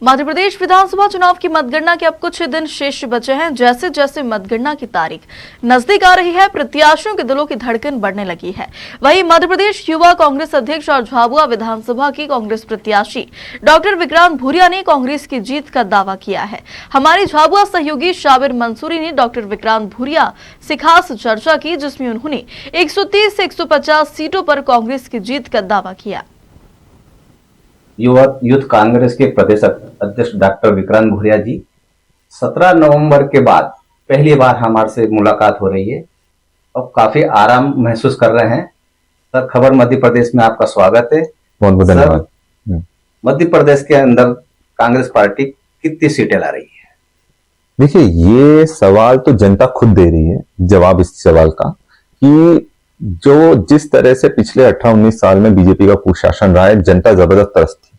मध्य प्रदेश विधानसभा चुनाव की मतगणना के अब कुछ दिन शेष बचे हैं। जैसे जैसे मतगणना की तारीख नजदीक आ रही है, प्रत्याशियों के दिलों की धड़कन बढ़ने लगी है। वहीं मध्य प्रदेश युवा कांग्रेस अध्यक्ष और झाबुआ विधानसभा की कांग्रेस प्रत्याशी डॉक्टर विक्रांत भूरिया ने कांग्रेस की जीत का दावा किया है। हमारी झाबुआ सहयोगी शाबिर मंसूरी ने डॉक्टर विक्रांत भूरिया से खास चर्चा की, जिसमें उन्होंने 130 से 150 सीटों पर कांग्रेस की जीत का दावा किया। युवा यूथ कांग्रेस के प्रदेश अध्यक्ष डॉक्टर विक्रांत भूरिया जी, 17 नवंबर के बाद पहली बार हमारे से मुलाकात हो रही है और काफी आराम महसूस कर रहे हैं। सर, खबर मध्य प्रदेश में आपका स्वागत है। बहुत बहुत धन्यवाद। मध्य प्रदेश के अंदर कांग्रेस पार्टी कितनी सीटें ला रही है? देखिए, ये सवाल तो जनता खुद दे रही है जवाब इस सवाल का, कि जो जिस तरह से पिछले 18-19 साल में बीजेपी का कुशासन रहा है, जनता जबरदस्त त्रस्त थी।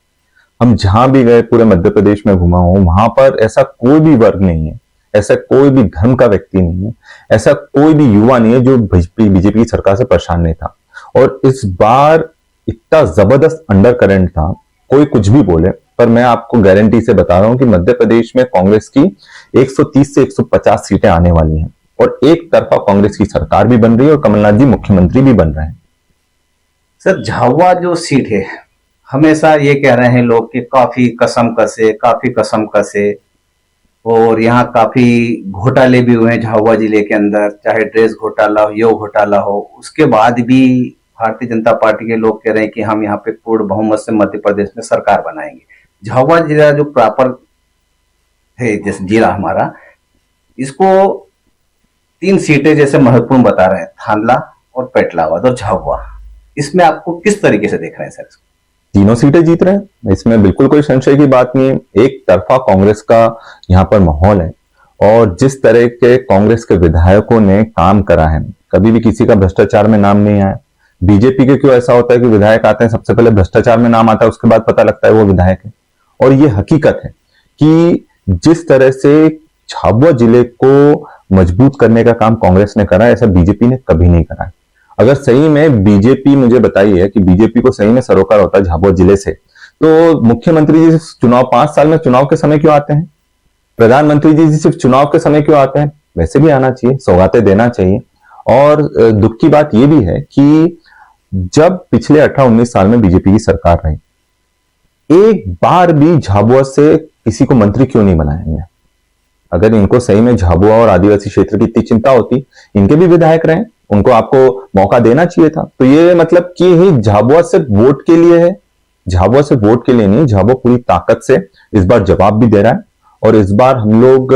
हम जहां भी गए, पूरे मध्य प्रदेश में घुमा हूं, वहां पर ऐसा कोई भी वर्ग नहीं है, ऐसा कोई भी धर्म का व्यक्ति नहीं है, ऐसा कोई भी युवा नहीं है जो बीजेपी की सरकार से परेशान नहीं था। और इस बार इतना जबरदस्त अंडर करंट था, कोई कुछ भी बोले, पर मैं आपको गारंटी से बता रहा हूं कि मध्य प्रदेश में कांग्रेस की 130 से 150 सीटें आने वाली हैं और एक तरफा कांग्रेस की सरकार भी बन रही है और कमलनाथ जी मुख्यमंत्री भी बन रहे हैं। सर, झाबुआ जो सीट है, हमेशा ये कह रहे हैं लोग कि काफी कसम कसे और यहाँ काफी घोटाले भी हुए हैं झाबुआ जिले के अंदर, चाहे ड्रेस घोटाला हो, योग घोटाला हो। उसके बाद भी भारतीय जनता पार्टी के लोग कह रहे हैं कि हम यहाँ पे पूर्ण बहुमत से मध्य प्रदेश में सरकार बनाएंगे। झाबुआ जिला जो प्रॉपर है, जैसे जिला हमारा, इसको 3 सीटें जैसे महत्वपूर्ण बता रहे हैं, थानला और पेटलाबाद और झाबुआ। इसमें आपको किस तरीके से देख रहे हैं सर? तीनों सीटें जीत रहे हैं, इसमें बिल्कुल कोई संशय की बात नहीं है। एक तरफा कांग्रेस का यहाँ पर माहौल है और जिस तरह के कांग्रेस के विधायकों ने काम करा है, कभी भी किसी का भ्रष्टाचार में नाम नहीं आया। बीजेपी के क्यों ऐसा होता है कि विधायक आते हैं, सबसे पहले भ्रष्टाचार में नाम आता है, उसके बाद पता लगता है वो विधायक है। और ये हकीकत है कि जिस तरह से झाबुआ जिले को मजबूत करने का काम कांग्रेस ने करा है, ऐसा बीजेपी ने कभी नहीं करा है। अगर सही में बीजेपी, मुझे बताइए कि बीजेपी को सही में सरोकार होता है झाबुआ जिले से, तो मुख्यमंत्री जी चुनाव 5 साल में चुनाव के समय क्यों आते हैं? प्रधानमंत्री जी सिर्फ चुनाव के समय क्यों आते हैं? वैसे भी आना चाहिए, सौगातें देना चाहिए। और दुख की बात यह भी है कि जब पिछले 18-19 साल में बीजेपी की सरकार रही, एक बार भी झाबुआ से किसी को मंत्री क्यों नहीं बनाया इन्हें? अगर इनको सही में झाबुआ और आदिवासी क्षेत्र की इतनी चिंता होती, इनके भी विधायक रहे, उनको आपको मौका देना चाहिए था। तो ये मतलब कि ही झाबुआ सिर्फ वोट के लिए है, झाबुआ सिर्फ वोट के लिए नहीं, झाबुआ पूरी ताकत से इस बार जवाब भी दे रहा है। और इस बार हम लोग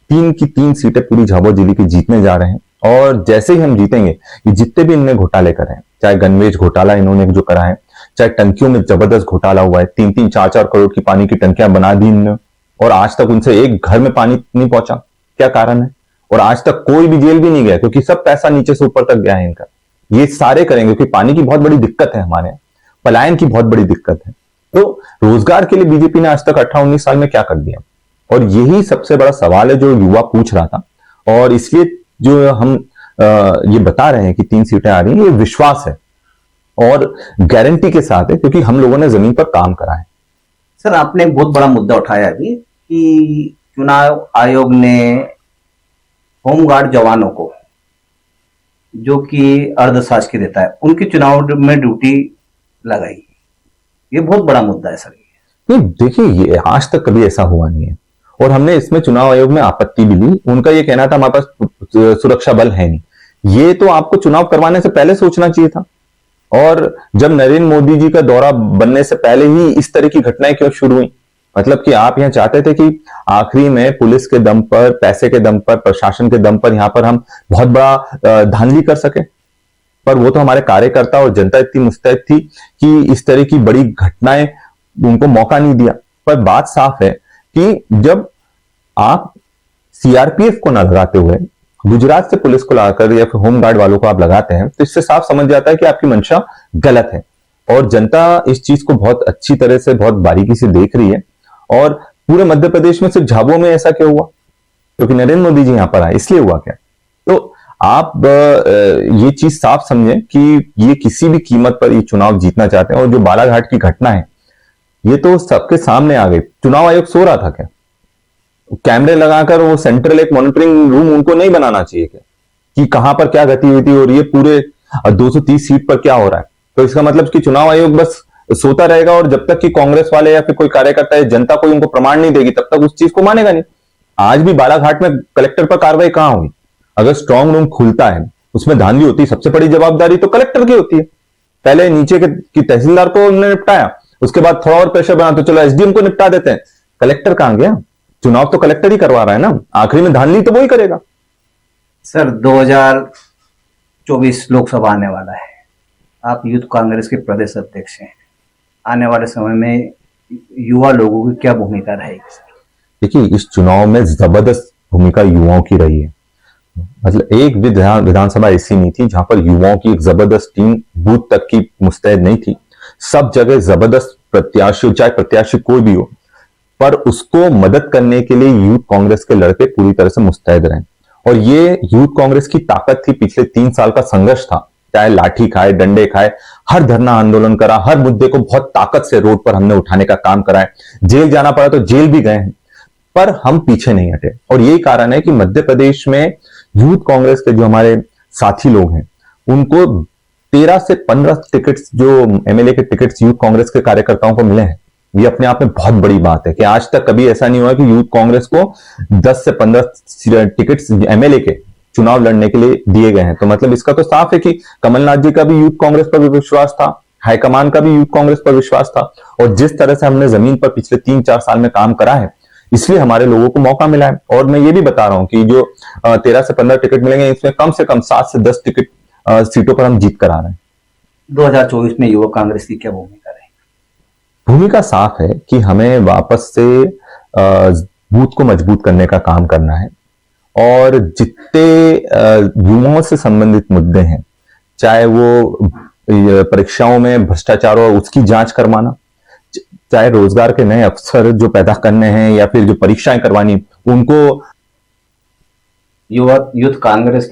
3 की 3 सीटें पूरी झाबुआ जिले की जीतने जा रहे हैं। और जैसे ही हम जीतेंगे, ये जितने भी इनने घोटाले करे हैं, चाहे गणवेश घोटाला इन्होंने जो करा है, चाहे टंकियों में जबरदस्त घोटाला हुआ है, 3-3, 4-4 करोड़ की पानी की टंकियां बना दी इन्होंने और आज तक उनसे एक घर में पानी नहीं पहुंचा। क्या कारण है? और आज तक कोई भी जेल भी नहीं गया, क्योंकि सब पैसा नीचे से ऊपर तक गया है इनका। ये सारे करेंगे क्योंकि पानी की बहुत बड़ी दिक्कत है हमारे यहाँ, पलायन की बहुत बड़ी दिक्कत है। तो रोजगार के लिए बीजेपी ने आज तक 18-19 साल में क्या कर दिया? और यही सबसे बड़ा सवाल है जो युवा पूछ रहा था। और इसलिए जो हम ये बता रहे हैं कि 3 सीटें आ रही हैं, ये विश्वास है और गारंटी के साथ है, क्योंकि हम लोगों ने जमीन पर काम करा है। सर, आपने एक बहुत बड़ा मुद्दा उठाया अभी कि चुनाव आयोग ने होमगार्ड जवानों को, जो कि अर्धशासकीय देता है, उनकी चुनाव में ड्यूटी लगाई। ये बहुत बड़ा मुद्दा है सर। नहीं, देखिए, ये आज तक कभी ऐसा हुआ नहीं है और हमने इसमें चुनाव आयोग में आपत्ति भी ली। उनका ये कहना था हमारे पास सुरक्षा बल है नहीं। ये तो आपको चुनाव करवाने से पहले सोचना चाहिए था। और जब नरेंद्र मोदी जी का दौरा बनने से पहले ही इस तरह की घटनाएं क्यों शुरू हुई? मतलब कि आप यहां चाहते थे कि आखिरी में पुलिस के दम पर, पैसे के दम पर, प्रशासन के दम पर यहां पर हम बहुत बड़ा धांधली कर सके। पर वो तो हमारे कार्यकर्ता और जनता इतनी मुस्तैद थी कि इस तरह की बड़ी घटनाएं उनको मौका नहीं दिया। पर बात साफ है कि जब आप सीआरपीएफ को ना लगाते हुए गुजरात से पुलिस को लगाकर या फिर होमगार्ड वालों को आप लगाते हैं, तो इससे साफ समझ जाता है कि आपकी मंशा गलत है। और जनता इस चीज को बहुत अच्छी तरह से, बहुत बारीकी से देख रही है। और पूरे मध्य प्रदेश में सिर्फ झाबुआ में ऐसा क्यों हुआ? क्योंकि नरेंद्र मोदी जी यहां पर आए, इसलिए हुआ क्या? तो आप ये चीज साफ समझें कि ये किसी भी कीमत पर ये चुनाव जीतना चाहते हैं। और जो बालाघाट की घटना है, ये तो सबके सामने आ गई। चुनाव आयोग सो रहा था क्या? कैमरे लगाकर वो सेंट्रल एक मॉनिटरिंग रूम उनको नहीं बनाना चाहिए क्या, कि कहां पर क्या गतिविधि हो रही है, पूरे 230 सीट पर क्या हो रहा है? तो इसका मतलब कि चुनाव आयोग बस सोता रहेगा और जब तक कि कांग्रेस वाले या फिर कोई कार्यकर्ता या जनता कोई उनको प्रमाण नहीं देगी तब तक उस चीज को मानेगा नहीं। आज भी बालाघाट में कलेक्टर पर कार्रवाई कहां हुई? अगर स्ट्रांग रूम खुलता है, उसमें धांधली होती है, सबसे बड़ी जवाबदारी तो कलेक्टर की होती है। पहले नीचे की तहसीलदार को उन्होंने निपटाया, उसके बाद थोड़ा और प्रेशर बना तो चलो एसडीएम को निपटा देते हैं। कलेक्टर कहां गया? चुनाव तो कलेक्टर ही करवा रहा है ना, आखिरी में धांधली तो वही करेगा। सर 2024 लोकसभा आने वाला है, आप यूथ कांग्रेस के प्रदेश अध्यक्ष हैं, आने वाले समय में युवा लोगों की क्या भूमिका रहेगी सर? देखिए, इस चुनाव में जबरदस्त भूमिका युवाओं की रही है। मतलब एक भी विधानसभा ऐसी नहीं थी जहां पर युवाओं की एक जबरदस्त टीम बूथ तक की मुस्तैद नहीं थी। सब जगह जबरदस्त प्रत्याशी, चाहे प्रत्याशी कोई भी हो, पर उसको मदद करने के लिए यूथ कांग्रेस के लड़के पूरी तरह से मुस्तैद रहे। और ये यूथ कांग्रेस की ताकत थी। पिछले 3 साल का संघर्ष था, चाहे लाठी खाए, डंडे खाए, हर धरना आंदोलन करा, हर मुद्दे को बहुत ताकत से रोड पर हमने उठाने का काम करा है। जेल जाना पड़ा तो जेल भी गए हैं, पर हम पीछे नहीं हटे। और यही कारण है कि मध्य प्रदेश में यूथ कांग्रेस के जो हमारे साथी लोग हैं, उनको 13 से 15 टिकट्स, जो एमएलए के टिकट्स यूथ कांग्रेस के कार्यकर्ताओं को मिले हैं, ये अपने आप में बहुत बड़ी बात है कि आज तक कभी ऐसा नहीं हुआ कि यूथ कांग्रेस को 10 से 15 टिकट्स एमएलए के चुनाव लड़ने के लिए दिए गए हैं। तो मतलब इसका तो साफ है कि कमलनाथ जी का भी यूथ कांग्रेस पर विश्वास था, हाईकमान का भी यूथ कांग्रेस पर विश्वास था, और जिस तरह से हमने जमीन पर पिछले 3-4 साल में काम करा है, इसलिए हमारे लोगों को मौका मिला है। और मैं ये भी बता रहा हूं कि जो 13 से 15 टिकट मिलेंगे, इसमें कम से कम 7 से 10 टिकट सीटों पर हम जीत कर आ रहे हैं। 2024 में युवा कांग्रेस की क्या भूमिका रहेगी? भूमिका साफ है कि हमें वापस से बूथ को मजबूत करने का काम करना है, और जितने युवाओं से संबंधित मुद्दे हैं, चाहे वो परीक्षाओं में भ्रष्टाचार और उसकी जांच करवाना, चाहे रोजगार के नए अवसर जो पैदा करने हैं, या फिर जो परीक्षाएं करवानी, उनको यूथ कांग्रेस